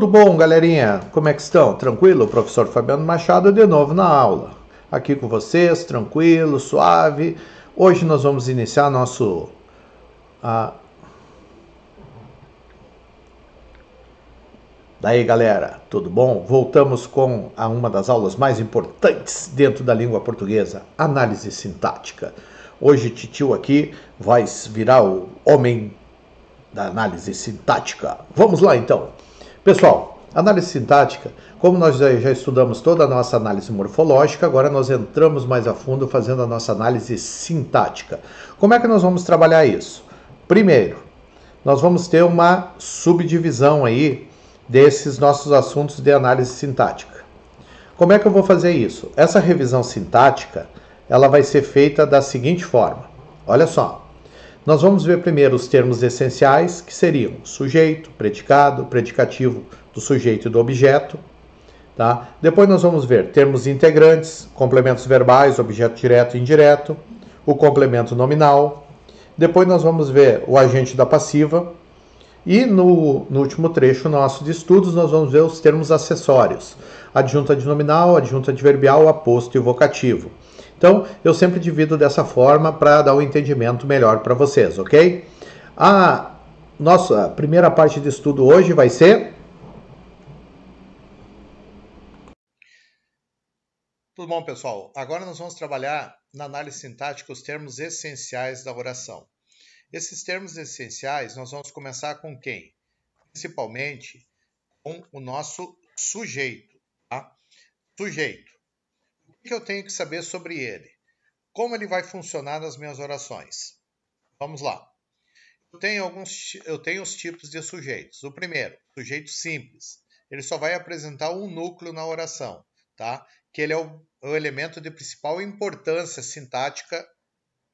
Tudo bom, galerinha? Como é que estão? Tranquilo? O professor Fabiano Machado de novo na aula. Aqui com vocês, tranquilo, suave. Hoje nós vamos iniciar nosso... Daí, galera, tudo bom? Voltamos com uma das aulas mais importantes dentro da língua portuguesa, análise sintática. Hoje, Titio aqui vai virar o homem da análise sintática. Vamos lá, então. Pessoal, análise sintática, como nós já estudamos toda a nossa análise morfológica, agora nós entramos mais a fundo fazendo a nossa análise sintática. Como é que nós vamos trabalhar isso? Primeiro, nós vamos ter uma subdivisão aí desses nossos assuntos de análise sintática. Como é que eu vou fazer isso? Essa revisão sintática, ela vai ser feita da seguinte forma. Olha só. Nós vamos ver primeiro os termos essenciais, que seriam sujeito, predicado, predicativo do sujeito e do objeto. Tá? Depois nós vamos ver termos integrantes, complementos verbais, objeto direto e indireto, o complemento nominal. Depois nós vamos ver o agente da passiva. E no último trecho nosso de estudos, nós vamos ver os termos acessórios. Adjunto adnominal, adjunto adverbial, aposto e vocativo. Então, eu sempre divido dessa forma para dar um entendimento melhor para vocês, ok? A nossa primeira parte de estudo hoje vai ser... Tudo bom, pessoal? Agora nós vamos trabalhar na análise sintática os termos essenciais da oração. Esses termos essenciais nós vamos começar com quem? Principalmente com o nosso sujeito. Tá? Sujeito. O que eu tenho que saber sobre ele? Como ele vai funcionar nas minhas orações? Vamos lá. Eu tenho os tipos de sujeitos. O primeiro, sujeito simples. Ele só vai apresentar um núcleo na oração, tá? Que ele é o elemento de principal importância sintática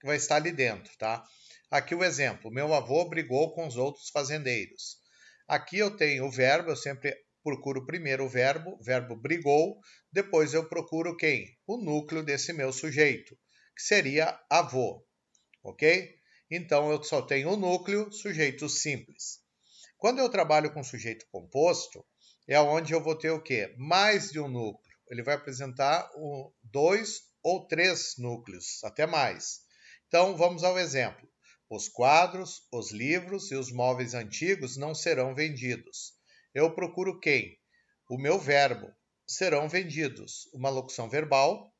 que vai estar ali dentro, tá? Aqui o exemplo, meu avô brigou com os outros fazendeiros. Aqui eu tenho o verbo, eu sempre procuro primeiro o verbo brigou, depois eu procuro quem? O núcleo desse meu sujeito, que seria avô, ok? Então eu só tenho o núcleo, sujeito simples. Quando eu trabalho com sujeito composto, é onde eu vou ter o quê? Mais de um núcleo. Ele vai apresentar 2 ou 3 núcleos, até mais. Então vamos ao exemplo. Os quadros, os livros e os móveis antigos não serão vendidos. Eu procuro quem? O meu verbo. Serão vendidos. Uma locução verbal.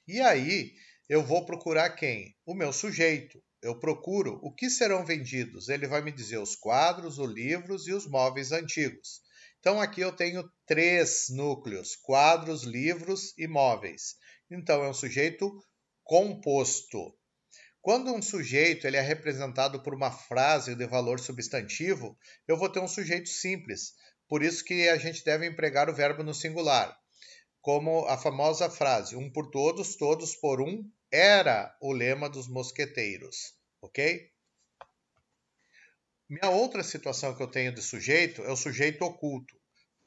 E aí eu vou procurar quem? O meu sujeito. Eu procuro o que serão vendidos. Ele vai me dizer os quadros, os livros e os móveis antigos. Então aqui eu tenho 3 núcleos: quadros, livros e móveis. Então é um sujeito composto. Quando um sujeito ele é representado por uma frase de valor substantivo, eu vou ter um sujeito simples. Por isso que a gente deve empregar o verbo no singular. Como a famosa frase, um por todos, todos por um, era o lema dos mosqueteiros, ok? Minha outra situação que eu tenho de sujeito é o sujeito oculto.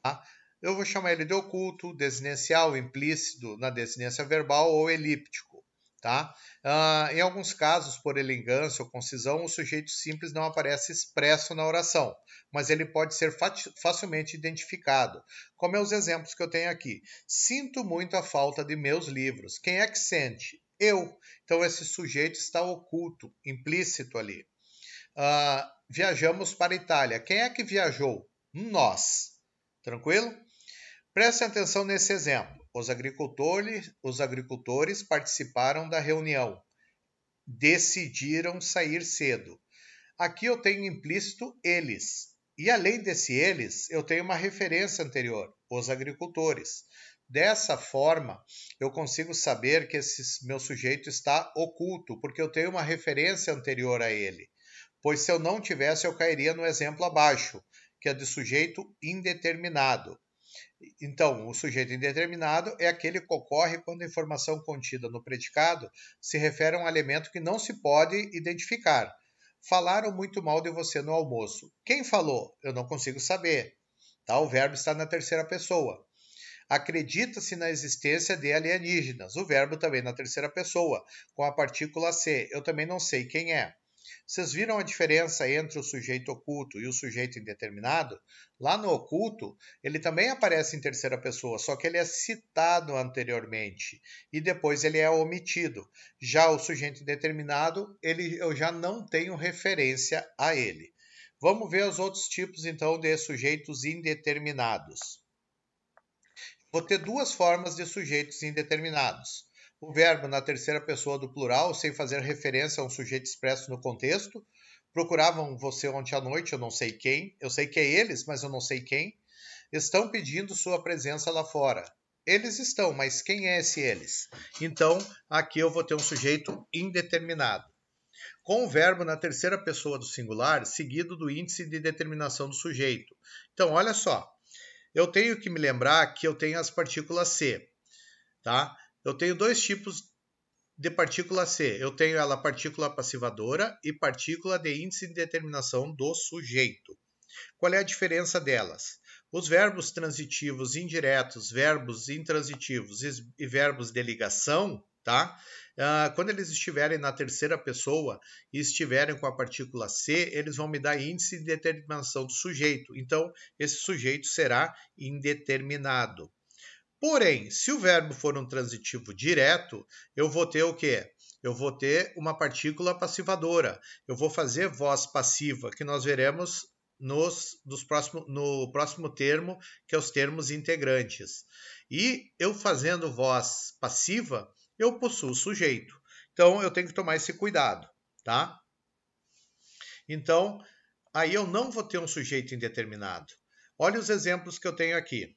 Tá? Eu vou chamar ele de oculto, desinencial, implícito, na desinência verbal ou elíptico. Tá? Em alguns casos, por elegância ou concisão, o sujeito simples não aparece expresso na oração, mas ele pode ser facilmente identificado, como é os exemplos que eu tenho aqui. Sinto muito a falta de meus livros. Quem é que sente? Eu. Então, esse sujeito está oculto, implícito ali. Viajamos para a Itália. Quem é que viajou? Nós. Tranquilo? Prestem atenção nesse exemplo. Os agricultores participaram da reunião. Decidiram sair cedo. Aqui eu tenho implícito eles. E além desse eles, eu tenho uma referência anterior, os agricultores. Dessa forma, eu consigo saber que esse meu sujeito está oculto, porque eu tenho uma referência anterior a ele. Pois se eu não tivesse, eu cairia no exemplo abaixo, que é de sujeito indeterminado. Então, o sujeito indeterminado é aquele que ocorre quando a informação contida no predicado se refere a um elemento que não se pode identificar. Falaram muito mal de você no almoço. Quem falou? Eu não consigo saber. Tá? O verbo está na terceira pessoa. Acredita-se na existência de alienígenas. O verbo também na terceira pessoa, com a partícula C. Eu também não sei quem é. Vocês viram a diferença entre o sujeito oculto e o sujeito indeterminado? Lá no oculto, ele também aparece em terceira pessoa, só que ele é citado anteriormente e depois ele é omitido. Já o sujeito indeterminado, eu já não tenho referência a ele. Vamos ver os outros tipos, então, de sujeitos indeterminados. Vou ter duas formas de sujeitos indeterminados. O verbo na terceira pessoa do plural, sem fazer referência a um sujeito expresso no contexto. Procuravam você ontem à noite, eu não sei quem. Eu sei que é eles, mas eu não sei quem. Estão pedindo sua presença lá fora. Eles estão, mas quem é esse eles? Então, aqui eu vou ter um sujeito indeterminado. Com o verbo na terceira pessoa do singular, seguido do índice de determinação do sujeito. Então, olha só. Eu tenho que me lembrar que eu tenho as partículas C, tá? Eu tenho dois tipos de partícula C. Eu tenho ela partícula passivadora e partícula de índice de determinação do sujeito. Qual é a diferença delas? Os verbos transitivos indiretos, verbos intransitivos e verbos de ligação, tá? Quando eles estiverem na terceira pessoa e estiverem com a partícula C, eles vão me dar índice de determinação do sujeito. Então, esse sujeito será indeterminado. Porém, se o verbo for um transitivo direto, eu vou ter o quê? Eu vou ter uma partícula passivadora. Eu vou fazer voz passiva, que nós veremos no próximo termo, que é os termos integrantes. E eu fazendo voz passiva, eu possuo sujeito. Então, eu tenho que tomar esse cuidado, tá? Então, aí eu não vou ter um sujeito indeterminado. Olha os exemplos que eu tenho aqui.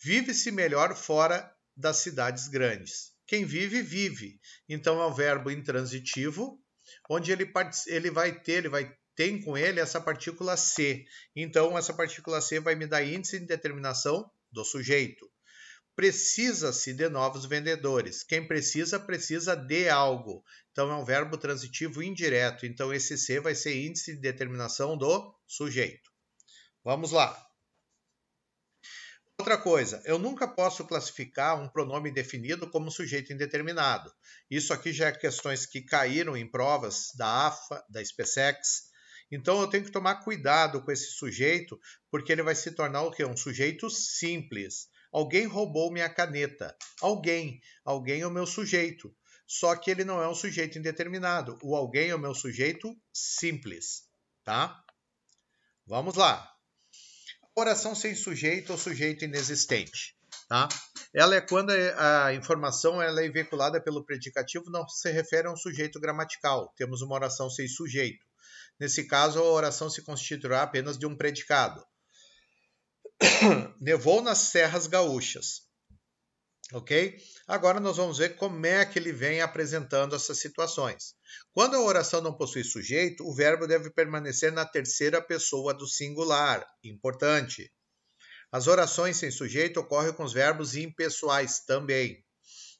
Vive-se melhor fora das cidades grandes. Quem vive, vive. Então, é um verbo intransitivo, onde ele tem com ele essa partícula C. Então, essa partícula C vai me dar índice de determinação do sujeito. Precisa-se de novos vendedores. Quem precisa, precisa de algo. Então, é um verbo transitivo indireto. Então, esse C vai ser índice de determinação do sujeito. Vamos lá. Outra coisa, eu nunca posso classificar um pronome definido como sujeito indeterminado. Isso aqui já é questões que caíram em provas da AFA, da SpaceX. Então, eu tenho que tomar cuidado com esse sujeito, porque ele vai se tornar o quê? Um sujeito simples. Alguém roubou minha caneta. Alguém é o meu sujeito. Só que ele não é um sujeito indeterminado. O alguém é o meu sujeito simples, tá? Vamos lá. Oração sem sujeito ou sujeito inexistente, tá? Ela é quando a informação ela é veiculada pelo predicativo, não se refere a um sujeito gramatical. Temos uma oração sem sujeito. Nesse caso, a oração se constituirá apenas de um predicado. Nevou nas serras gaúchas. Ok? Agora nós vamos ver como é que ele vem apresentando essas situações. Quando a oração não possui sujeito, o verbo deve permanecer na terceira pessoa do singular. Importante. As orações sem sujeito ocorrem com os verbos impessoais também.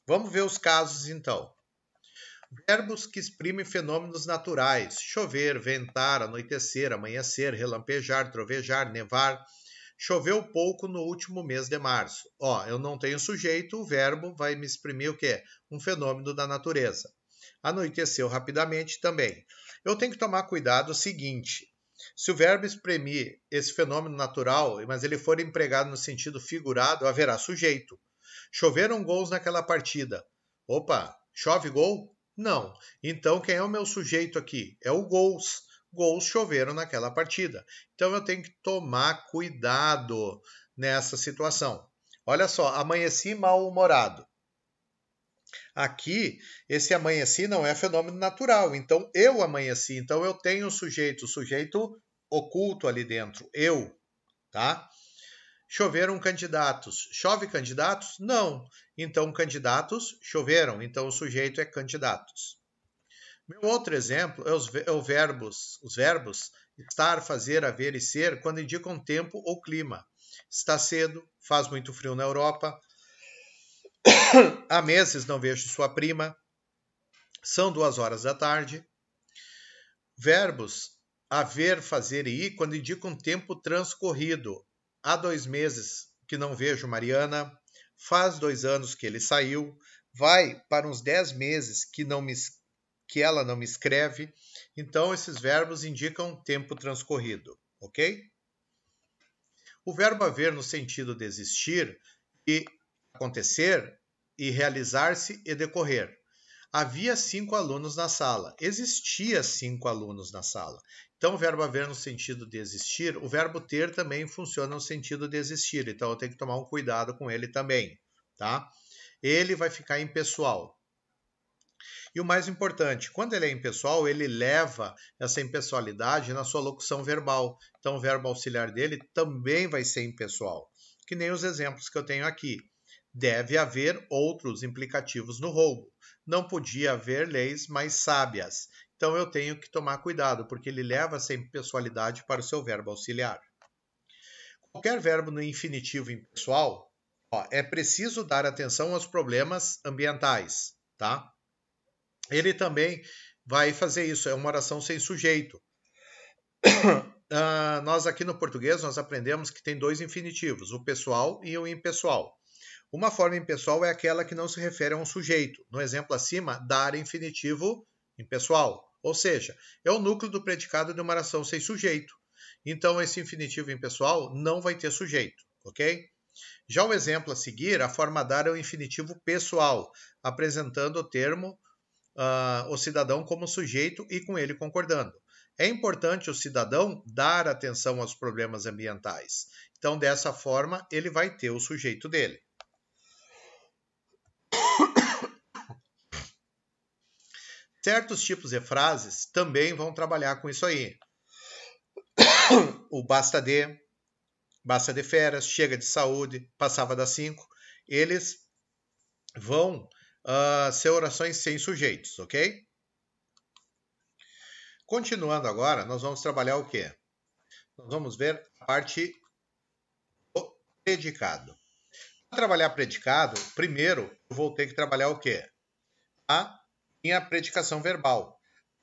Vamos ver os casos então. Verbos que exprimem fenômenos naturais. Chover, ventar, anoitecer, amanhecer, relampejar, trovejar, nevar. Choveu pouco no último mês de março. Eu não tenho sujeito, o verbo vai me exprimir o quê? Um fenômeno da natureza. Anoiteceu rapidamente também. Eu tenho que tomar cuidado o seguinte. Se o verbo exprimir esse fenômeno natural, mas ele for empregado no sentido figurado, haverá sujeito. Choveram gols naquela partida. Opa, chove gol? Não. Então, quem é o meu sujeito aqui? É o gols. Gols choveram naquela partida. Então, eu tenho que tomar cuidado nessa situação. Olha só, amanheci mal-humorado. Aqui, esse amanheci não é fenômeno natural. Então, eu amanheci. Então, eu tenho o sujeito oculto ali dentro. Eu, tá? Choveram candidatos. Chove candidatos? Não. Então, candidatos choveram. Então, o sujeito é candidatos. Meu outro exemplo é os verbos estar, fazer, haver e ser, quando indicam tempo ou clima. Está cedo, faz muito frio na Europa. Há meses não vejo sua prima. São 2 horas da tarde. Verbos haver, fazer e ir, quando indicam tempo transcorrido. Há 2 meses que não vejo Mariana. Faz 2 anos que ele saiu. Vai para uns 10 meses que que ela não escreve. Então, esses verbos indicam tempo transcorrido, ok? O verbo haver no sentido de existir e acontecer e realizar-se e decorrer. Havia 5 alunos na sala. Existia 5 alunos na sala. Então, o verbo haver no sentido de existir, o verbo ter também funciona no sentido de existir. Então, eu tenho que tomar um cuidado com ele também, tá? Ele vai ficar impessoal. E o mais importante, quando ele é impessoal, ele leva essa impessoalidade na sua locução verbal. Então, o verbo auxiliar dele também vai ser impessoal. Que nem os exemplos que eu tenho aqui. Deve haver outros implicativos no roubo. Não podia haver leis mais sábias. Então, eu tenho que tomar cuidado, porque ele leva essa impessoalidade para o seu verbo auxiliar. Qualquer verbo no infinitivo impessoal, é preciso dar atenção aos problemas ambientais, tá? Ele também vai fazer isso, é uma oração sem sujeito. Nós aqui no português, nós aprendemos que tem 2 infinitivos, o pessoal e o impessoal. Uma forma impessoal é aquela que não se refere a um sujeito. No exemplo acima, dar infinitivo impessoal. Ou seja, é o núcleo do predicado de uma oração sem sujeito. Então, esse infinitivo impessoal não vai ter sujeito, ok? Já o exemplo a seguir, a forma dar é o infinitivo pessoal, apresentando o termo o cidadão como sujeito e com ele concordando. É importante o cidadão dar atenção aos problemas ambientais. Então, dessa forma, ele vai ter o sujeito dele. Certos tipos de frases também vão trabalhar com isso aí. O basta de férias, chega de saúde, passava das 5. Eles vão ser orações sem sujeitos, ok? Continuando agora, nós vamos trabalhar o quê? Nós vamos ver a parte do predicado. Para trabalhar predicado, primeiro eu vou ter que trabalhar o quê? A minha predicação verbal.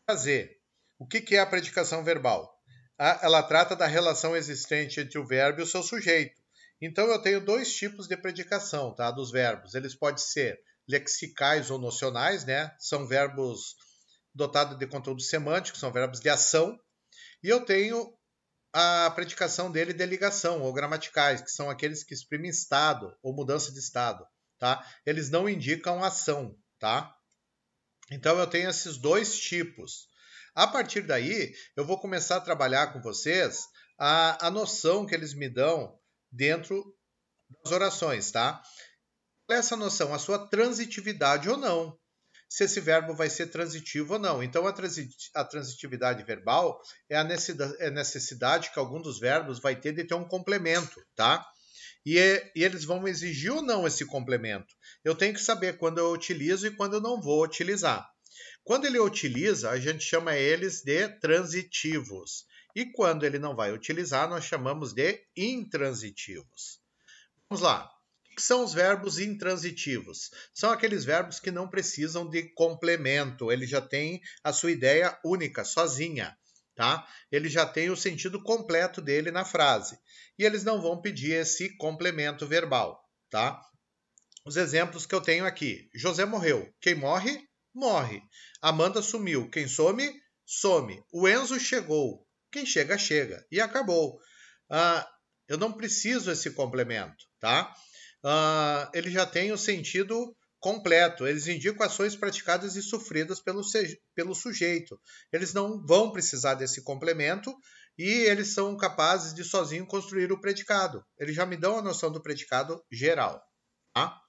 Fazer. O que é a predicação verbal? Ela trata da relação existente entre o verbo e o seu sujeito. Então, eu tenho 2 tipos de predicação, tá, dos verbos. Eles podem ser lexicais ou nocionais, né? São verbos dotados de conteúdo semântico, são verbos de ação. E eu tenho a predicação dele de ligação, ou gramaticais, que são aqueles que exprimem estado ou mudança de estado, tá? Eles não indicam ação, tá? Então, eu tenho esses 2 tipos. A partir daí, eu vou começar a trabalhar com vocês a noção que eles me dão dentro das orações, tá? Qual é essa noção? A sua transitividade ou não. Se esse verbo vai ser transitivo ou não. Então, a transitividade verbal é a necessidade que algum dos verbos vai ter de ter um complemento, tá? E eles vão exigir ou não esse complemento. Eu tenho que saber quando eu utilizo e quando eu não vou utilizar. Quando ele utiliza, a gente chama eles de transitivos. E quando ele não vai utilizar, nós chamamos de intransitivos. Vamos lá. O que são os verbos intransitivos? São aqueles verbos que não precisam de complemento. Ele já tem a sua ideia única, sozinha. Tá? Ele já tem o sentido completo dele na frase. E eles não vão pedir esse complemento verbal. Tá? Os exemplos que eu tenho aqui. José morreu. Quem morre? Morre. Amanda sumiu. Quem some? Some. O Enzo chegou. Quem chega, chega. E acabou. Eu não preciso esse complemento, tá? Ele já tem o sentido completo. Eles indicam ações praticadas e sofridas pelo sujeito. Eles não vão precisar desse complemento e eles são capazes de sozinho construir o predicado. Eles já me dão a noção do predicado geral, tá?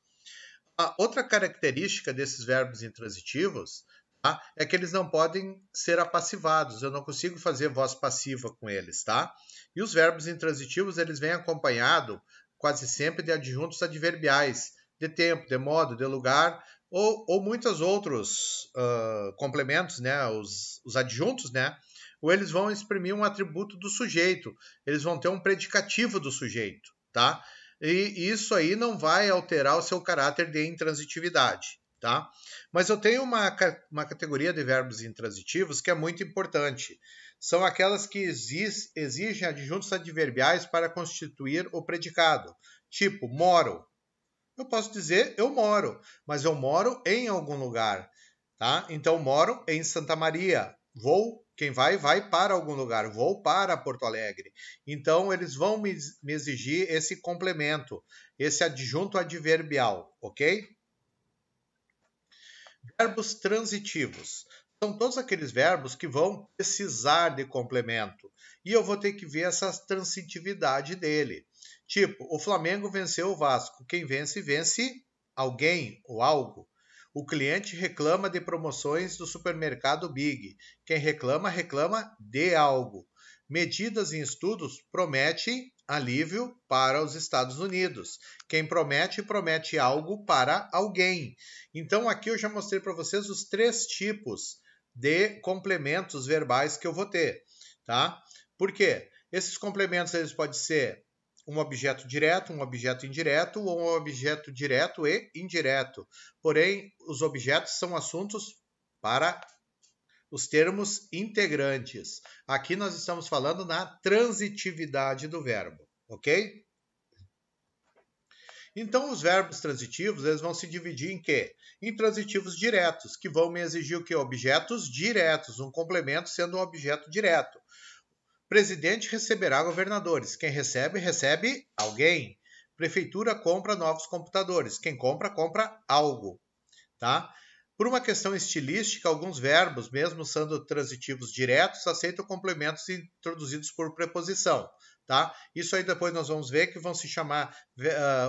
A outra característica desses verbos intransitivos, tá, é que eles não podem ser apassivados. Eu não consigo fazer voz passiva com eles, tá? E os verbos intransitivos, eles vêm acompanhados quase sempre de adjuntos adverbiais, de tempo, de modo, de lugar, ou muitos outros complementos, né? Os adjuntos, né? Ou eles vão exprimir um atributo do sujeito. Eles vão ter um predicativo do sujeito, tá? E isso aí não vai alterar o seu caráter de intransitividade, tá? Mas eu tenho uma categoria de verbos intransitivos que é muito importante. São aquelas que exigem adjuntos adverbiais para constituir o predicado. Tipo, moro. Eu posso dizer eu moro, mas eu moro em algum lugar. tá? Então, moro em Santa Maria. Vou, quem vai para algum lugar. Vou para Porto Alegre. Então, eles vão me exigir esse complemento, esse adjunto adverbial, ok? Verbos transitivos. São todos aqueles verbos que vão precisar de complemento. E eu vou ter que ver essa transitividade dele. Tipo, o Flamengo venceu o Vasco. Quem vence, vence alguém ou algo. O cliente reclama de promoções do supermercado Big. Quem reclama, reclama de algo. Medidas em estudos promete alívio para os Estados Unidos. Quem promete, promete algo para alguém. Então, aqui eu já mostrei para vocês os 3 tipos de complementos verbais que eu vou ter, tá? Por quê? Esses complementos eles podem ser um objeto direto, um objeto indireto ou um objeto direto e indireto. Porém, os objetos são assuntos para os termos integrantes. Aqui nós estamos falando na transitividade do verbo, ok? Então, os verbos transitivos eles vão se dividir em quê? Em transitivos diretos, que vão me exigir o quê? Objetos diretos, um complemento sendo um objeto direto. Presidente receberá governadores. Quem recebe, recebe alguém. Prefeitura compra novos computadores. Quem compra, compra algo, tá? Por uma questão estilística, alguns verbos, mesmo sendo transitivos diretos, aceitam complementos introduzidos por preposição. Tá? Isso aí depois nós vamos ver que vão se chamar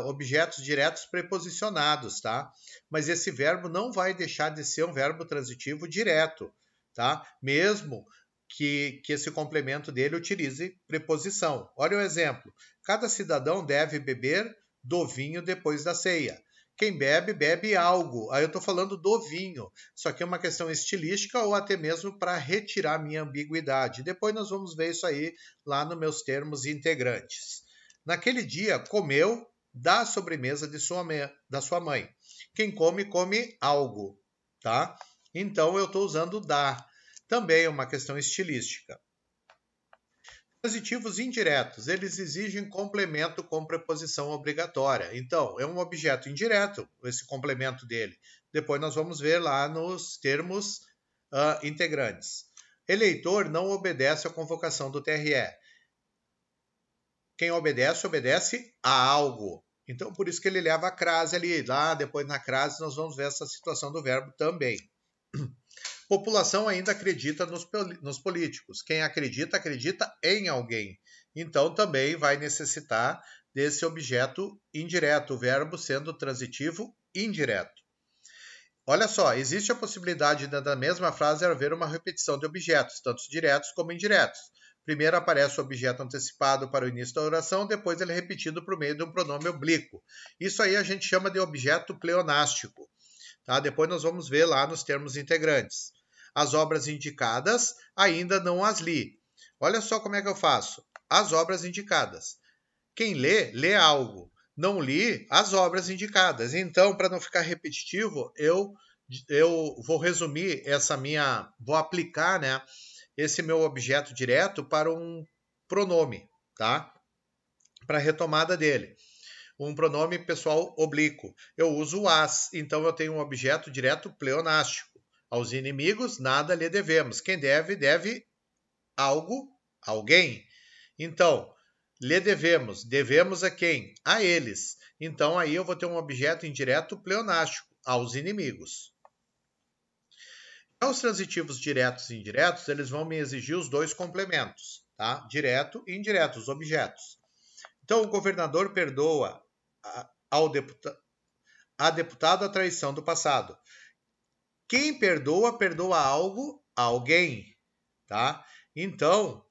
objetos diretos preposicionados. Tá? Mas esse verbo não vai deixar de ser um verbo transitivo direto. Tá? Mesmo que esse complemento dele utilize preposição. Olha o exemplo. Cada cidadão deve beber do vinho depois da ceia. Quem bebe, bebe algo. Aí eu estou falando do vinho. Isso aqui é uma questão estilística ou até mesmo para retirar minha ambiguidade. Depois nós vamos ver isso aí lá nos meus termos integrantes. Naquele dia, comeu da sobremesa da sua mãe. Quem come, come algo. Tá? Então eu estou usando da. Também é uma questão estilística. Transitivos indiretos, eles exigem complemento com preposição obrigatória. Então, é um objeto indireto, esse complemento dele. Depois nós vamos ver lá nos termos integrantes. Eleitor não obedece à convocação do TRE. Quem obedece, obedece a algo. Então, por isso que ele leva a crase ali. Lá, depois na crase, nós vamos ver essa situação do verbo também. População ainda acredita nos políticos. Quem acredita, acredita em alguém. Então, também vai necessitar desse objeto indireto, o verbo sendo transitivo indireto. Olha só, existe a possibilidade de, na mesma frase, haver uma repetição de objetos, tanto diretos como indiretos. Primeiro aparece o objeto antecipado para o início da oração, depois ele é repetido por meio de um pronome oblíquo. Isso aí a gente chama de objeto pleonástico. Tá? Depois nós vamos ver lá nos termos integrantes. As obras indicadas, ainda não as li. Olha só como é que eu faço. As obras indicadas. Quem lê, lê algo. Não li as obras indicadas. Então, para não ficar repetitivo, eu vou resumir vou aplicar, né, esse meu objeto direto para um pronome, tá? Para a retomada dele. Um pronome pessoal oblíquo. Eu uso o as, então eu tenho um objeto direto pleonástico. Aos inimigos, nada lhe devemos. Quem deve, deve algo, alguém. Então, lhe devemos. Devemos a quem? A eles. Então, aí eu vou ter um objeto indireto pleonástico, aos inimigos. Os transitivos diretos e indiretos, eles vão me exigir os 2 complementos, tá? Direto e indireto, os objetos. Então, o governador perdoa a deputado a traição do passado. Quem perdoa, perdoa algo, alguém, tá? Então,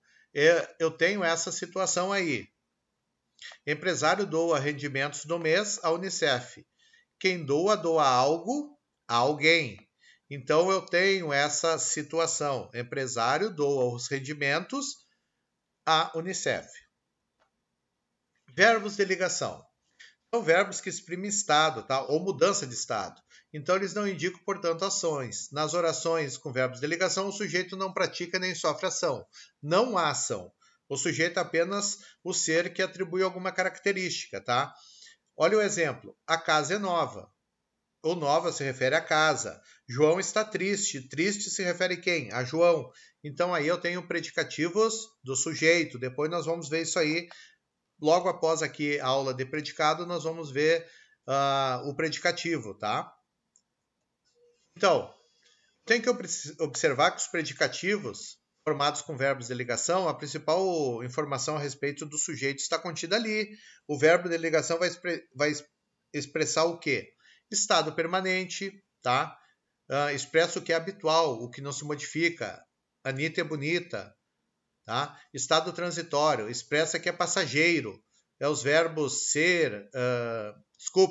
eu tenho essa situação aí. Empresário doa rendimentos do mês à Unicef. Quem doa, doa algo, a alguém. Então, eu tenho essa situação. Empresário doa os rendimentos à Unicef. Verbos de ligação. São verbos que exprimem estado, tá? Ou mudança de estado. Então, eles não indicam, portanto, ações. Nas orações com verbos de ligação, o sujeito não pratica nem sofre ação. Não há ação. O sujeito é apenas o ser que atribui alguma característica, tá? Olha o exemplo. A casa é nova. O nova se refere à casa. João está triste. Triste se refere a quem? A João. Então aí eu tenho predicativos do sujeito. Depois nós vamos ver isso aí. Logo após aqui a aula de predicado, nós vamos ver o predicativo, tá? Então, tem que observar que os predicativos formados com verbos de ligação, a principal informação a respeito do sujeito está contida ali. O verbo de ligação vai expressar o quê? Estado permanente, tá? Expressa o que é habitual, o que não se modifica. Anitta é bonita, tá? Estado transitório, expressa que é passageiro. Os verbos ser,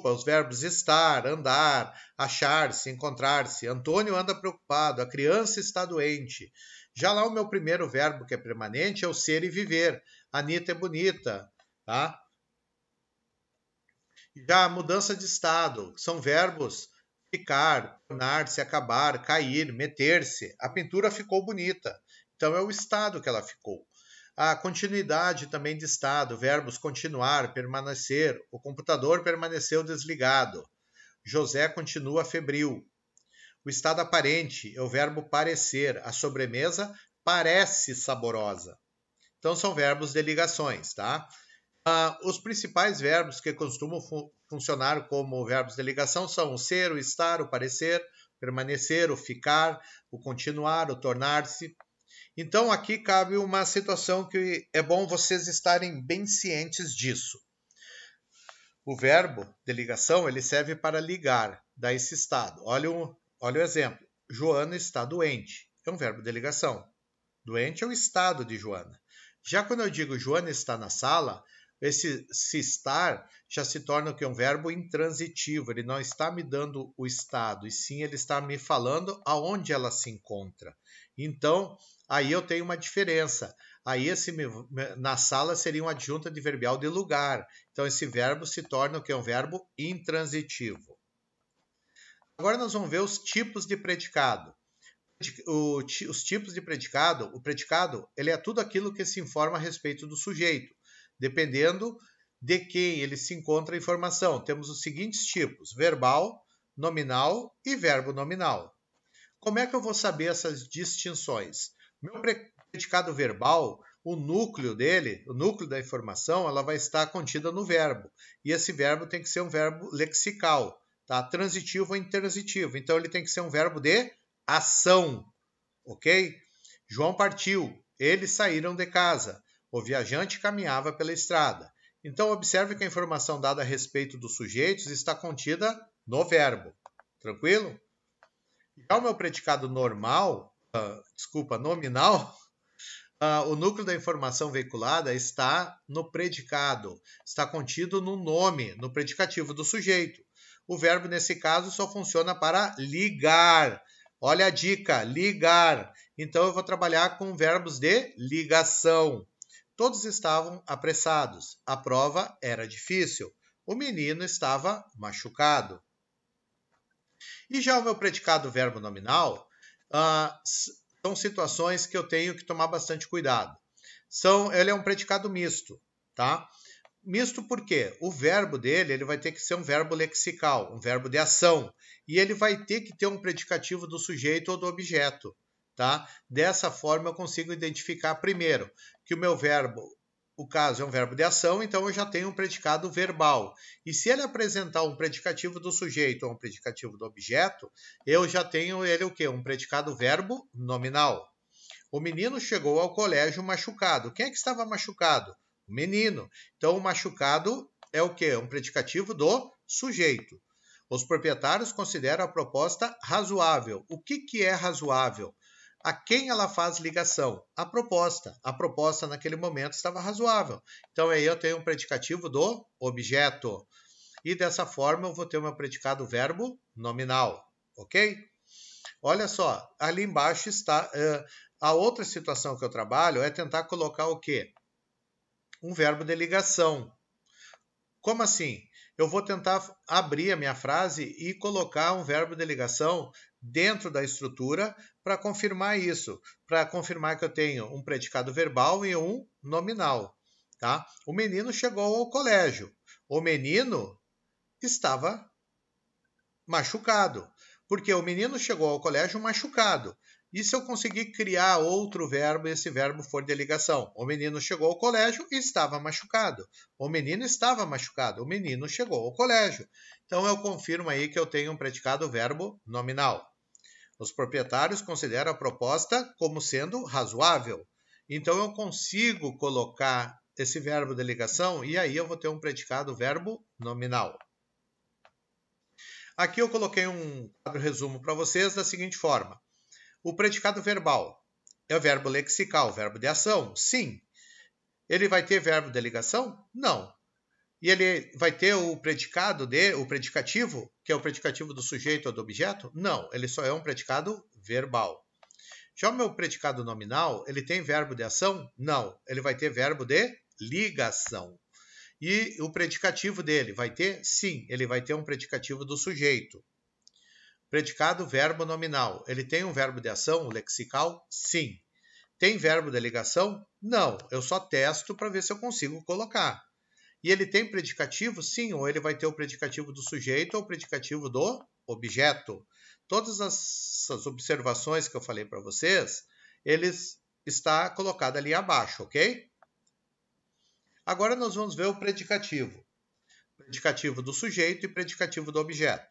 os verbos estar, andar, achar-se, encontrar-se. Antônio anda preocupado, a criança está doente. Já lá o meu primeiro verbo que é permanente é o ser e viver. Anitta é bonita, tá? Já a mudança de estado, são verbos ficar, tornar-se, acabar, cair, meter-se. A pintura ficou bonita. Então é o estado que ela ficou. A continuidade também de estado, verbos continuar, permanecer. O computador permaneceu desligado. José continua febril. O estado aparente é o verbo parecer. A sobremesa parece saborosa. Então são verbos de ligações, tá? Os principais verbos que costumam funcionar como verbos de ligação são o ser, o estar, o parecer, permanecer, o ficar, o continuar, o tornar-se. Então aqui cabe uma situação que é bom vocês estarem bem cientes disso. O verbo de ligação ele serve para ligar, dar esse estado. Olha o exemplo. Joana está doente. É um verbo de ligação. Doente é o estado de Joana. Já quando eu digo Joana está na sala, esse se estar já se torna o que? Um verbo intransitivo. Ele não está me dando o estado, e sim ele está me falando aonde ela se encontra. Então, aí eu tenho uma diferença. Aí na sala seria uma adjunta adverbial de lugar. Então, esse verbo se torna o que? Um verbo intransitivo. Agora nós vamos ver os tipos de predicado. Os tipos de predicado, o predicado ele é tudo aquilo que se informa a respeito do sujeito, dependendo de quem ele se encontra a informação. Temos os seguintes tipos: verbal, nominal e verbo nominal. Como é que eu vou saber essas distinções? Meu predicado verbal, o núcleo dele, o núcleo da informação, ela vai estar contida no verbo. E esse verbo tem que ser um verbo lexical, tá? Transitivo ou intransitivo. Então ele tem que ser um verbo de ação, ok? João partiu, eles saíram de casa, o viajante caminhava pela estrada. Então, observe que a informação dada a respeito dos sujeitos está contida no verbo, tranquilo? Já o meu predicado nominal, o núcleo da informação veiculada está no predicado, está contido no nome, no predicativo do sujeito. O verbo, nesse caso, só funciona para ligar. Olha a dica, ligar. Então, eu vou trabalhar com verbos de ligação. Todos estavam apressados. A prova era difícil. O menino estava machucado. E já o meu predicado verbo nominal, são situações que eu tenho que tomar bastante cuidado. Ele é um predicado misto, tá? Misto por quê? O verbo dele ele vai ter que ser um verbo lexical, um verbo de ação. E ele vai ter que ter um predicativo do sujeito ou do objeto. Tá? Dessa forma eu consigo identificar primeiro que o meu verbo, o caso é um verbo de ação, então eu já tenho um predicado verbal. E se ele apresentar um predicativo do sujeito ou um predicativo do objeto, eu já tenho ele o quê? Um predicado verbo nominal. O menino chegou ao colégio machucado. Quem é que estava machucado? O menino. Então, o machucado é o quê? Um predicativo do sujeito. Os proprietários consideram a proposta razoável. O que é razoável? A quem ela faz ligação? A proposta. A proposta, naquele momento, estava razoável. Então, aí eu tenho um predicativo do objeto. E dessa forma, eu vou ter o meu predicado verbo nominal. Ok? Olha só, ali embaixo está... a outra situação que eu trabalho é tentar colocar o quê? Um verbo de ligação. Como assim? Eu vou tentar abrir a minha frase e colocar um verbo de ligação dentro da estrutura para confirmar isso, para confirmar que eu tenho um predicado verbal e um nominal. Tá? O menino chegou ao colégio. O menino estava machucado. Porque o menino chegou ao colégio machucado. E se eu conseguir criar outro verbo e esse verbo for de ligação? O menino chegou ao colégio e estava machucado. O menino estava machucado. O menino chegou ao colégio. Então eu confirmo aí que eu tenho um predicado verbo nominal. Os proprietários consideram a proposta como sendo razoável. Então eu consigo colocar esse verbo de ligação e aí eu vou ter um predicado verbo nominal. Aqui eu coloquei um quadro resumo para vocês da seguinte forma. O predicado verbal é o verbo lexical, verbo de ação? Sim. Ele vai ter verbo de ligação? Não. E ele vai ter o predicativo, que é o predicativo do sujeito ou do objeto? Não, ele só é um predicado verbal. Já o meu predicado nominal, ele tem verbo de ação? Não, ele vai ter verbo de ligação. E o predicativo dele vai ter? Sim, ele vai ter um predicativo do sujeito. Predicado verbo nominal, ele tem um verbo de ação, lexical? Sim. Tem verbo de ligação? Não, eu só testo para ver se eu consigo colocar. E ele tem predicativo? Sim, ou ele vai ter o predicativo do sujeito ou o predicativo do objeto. Todas essas observações que eu falei para vocês, eles está colocado ali abaixo, ok? Agora nós vamos ver o predicativo. Predicativo do sujeito e predicativo do objeto.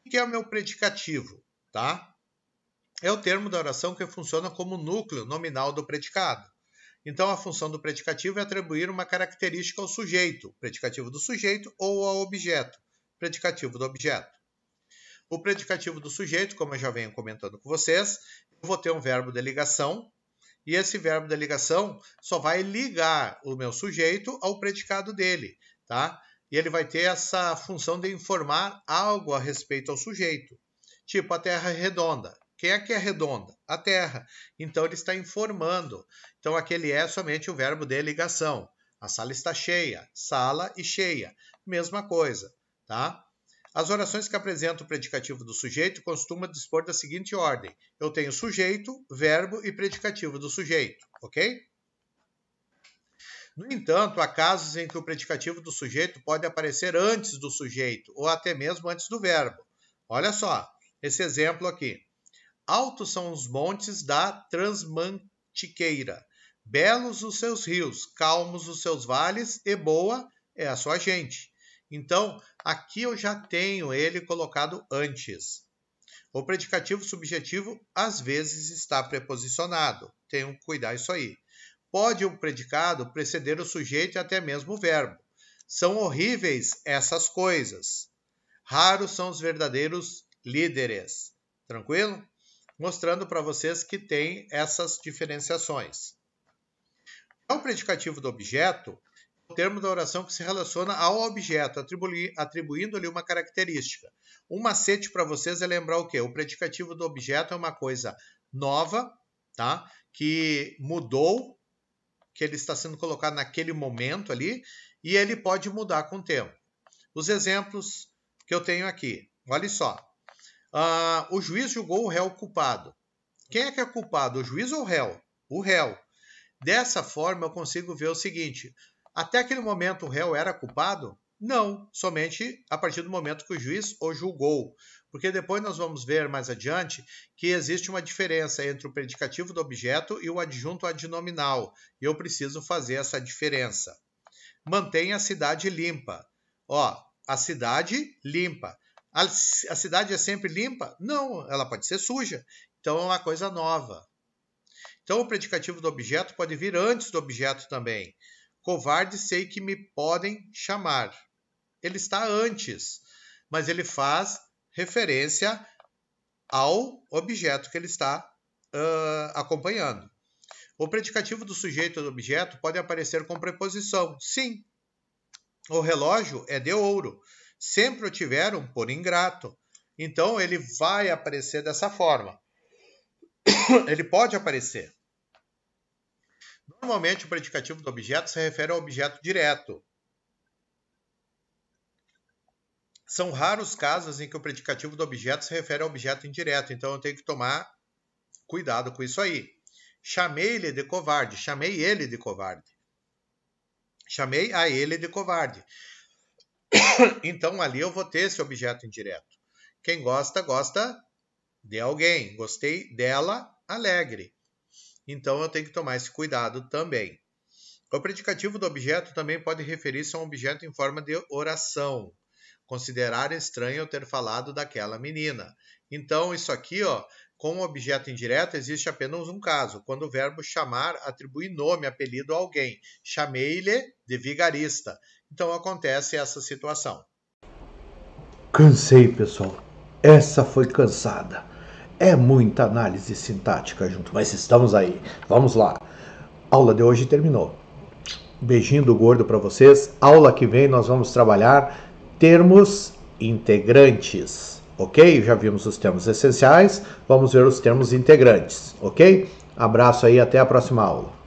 O que é o meu predicativo? Tá? É o termo da oração que funciona como núcleo nominal do predicado. Então, a função do predicativo é atribuir uma característica ao sujeito, predicativo do sujeito, ou ao objeto, predicativo do objeto. O predicativo do sujeito, como eu já venho comentando com vocês, eu vou ter um verbo de ligação, e esse verbo de ligação só vai ligar o meu sujeito ao predicado dele, tá? E ele vai ter essa função de informar algo a respeito ao sujeito. Tipo, a Terra é redonda. Quem é que é redonda? A Terra. Então, ele está informando. Então, aquele é somente o verbo de ligação. A sala está cheia. Sala e cheia. Mesma coisa, tá? As orações que apresentam o predicativo do sujeito costumam dispor da seguinte ordem. Eu tenho sujeito, verbo e predicativo do sujeito, ok? No entanto, há casos em que o predicativo do sujeito pode aparecer antes do sujeito, ou até mesmo antes do verbo. Olha só, esse exemplo aqui. Altos são os montes da Transmantiqueira, belos os seus rios, calmos os seus vales e boa é a sua gente. Então, aqui eu já tenho ele colocado antes. O predicativo subjetivo às vezes está preposicionado. Tenham que cuidar isso aí. Pode o predicado preceder o sujeito e até mesmo o verbo. São horríveis essas coisas. Raros são os verdadeiros líderes. Tranquilo? Mostrando para vocês que tem essas diferenciações. O predicativo do objeto é o termo da oração que se relaciona ao objeto, atribuindo-lhe uma característica. Um macete para vocês é lembrar o quê? O predicativo do objeto é uma coisa nova, tá? Que mudou, que ele está sendo colocado naquele momento ali, e ele pode mudar com o tempo. Os exemplos que eu tenho aqui, olha só. O juiz julgou o réu culpado. Quem é que é culpado, o juiz ou o réu? O réu. Dessa forma, eu consigo ver o seguinte. Até aquele momento, o réu era culpado? Não, somente a partir do momento que o juiz o julgou. Porque depois nós vamos ver mais adiante que existe uma diferença entre o predicativo do objeto e o adjunto adnominal. E eu preciso fazer essa diferença. Mantenha a cidade limpa. Ó, a cidade limpa. A cidade é sempre limpa? Não, ela pode ser suja. Então, é uma coisa nova. Então, o predicativo do objeto pode vir antes do objeto também. Covarde sei que me podem chamar. Ele está antes, mas ele faz referência ao objeto que ele está acompanhando. O predicativo do sujeito ou do objeto pode aparecer com preposição. Sim. O relógio é de ouro. Sempre o tiveram por ingrato. Então, ele vai aparecer dessa forma. Ele pode aparecer. Normalmente, o predicativo do objeto se refere ao objeto direto. São raros casos em que o predicativo do objeto se refere ao objeto indireto. Então, eu tenho que tomar cuidado com isso aí. Chamei-lhe de covarde. Chamei ele de covarde. Chamei a ele de covarde. Então, ali eu vou ter esse objeto indireto. Quem gosta, gosta de alguém. Gostei dela, alegre. Então eu tenho que tomar esse cuidado também. O predicativo do objeto também pode referir-se a um objeto em forma de oração. Considerar estranho eu ter falado daquela menina. Então, isso aqui, com o objeto indireto, existe apenas um caso, quando o verbo chamar atribui nome, apelido a alguém. Chamei-lhe de vigarista. Então, acontece essa situação. Cansei, pessoal. Essa foi cansada. É muita análise sintática junto, mas estamos aí. Vamos lá. A aula de hoje terminou. Beijinho do gordo para vocês. Aula que vem nós vamos trabalhar termos integrantes, ok? Já vimos os termos essenciais, vamos ver os termos integrantes, ok? Abraço aí, até a próxima aula.